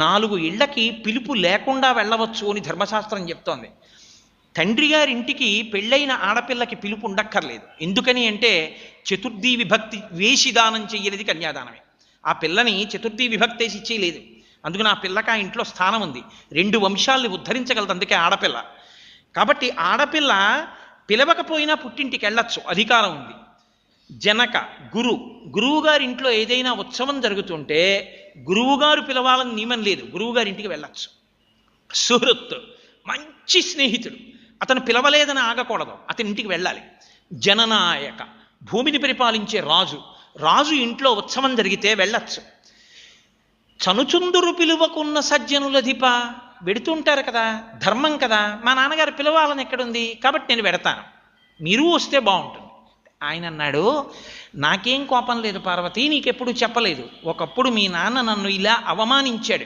4 ఇళ్లకి పిలుపు లేకుండా వెళ్ళవచ్చు అని ధర్మశాస్త్రం చెప్తోంది. తండ్రి గారి ఇంటికి పెళ్ళైన ఆడపిల్లకి పిలుపు ఉండక్కర్లేదు. ఎందుకని అంటే చతుర్థి విభక్తి వేసి దానం చెయ్యనిది కన్యాదానమే. ఆ పిల్లని చతుర్థి విభక్తి వేసి ఇచ్చేయలేదు. అందుకని ఆ పిల్లకి ఆ ఇంట్లో స్థానం ఉంది. 2 వంశాలని ఉద్ధరించగలదు, అందుకే ఆడపిల్ల. కాబట్టి ఆడపిల్ల పిలవకపోయినా పుట్టింటికి వెళ్ళచ్చు, అధికారం ఉంది. జనక గురువుగారి ఇంట్లో ఏదైనా ఉత్సవం జరుగుతుంటే గురువుగారు పిలవాలని నియమం లేదు, గురువుగారి ఇంటికి వెళ్ళచ్చు. సుహృత్ మంచి స్నేహితుడు, అతను పిలవలేదని ఆగకూడదు, అతని ఇంటికి వెళ్ళాలి. జననాయక భూమిని పరిపాలించే రాజు ఇంట్లో ఉత్సవం జరిగితే వెళ్ళచ్చు. చనుచుందురు పిలువకున్న సజ్జనులధిప వెడుతుంటారు కదా, ధర్మం కదా, మా నాన్నగారు పిలవాలని ఎక్కడుంది కాబట్టి నేను వెడతాను, మీరు వస్తే బాగుంటుంది. ఆయన అన్నాడు, నాకేం కోపం లేదు పార్వతి, నీకెప్పుడు చెప్పలేదు, ఒకప్పుడు మీ నాన్న నన్ను ఇలా అవమానించాడు,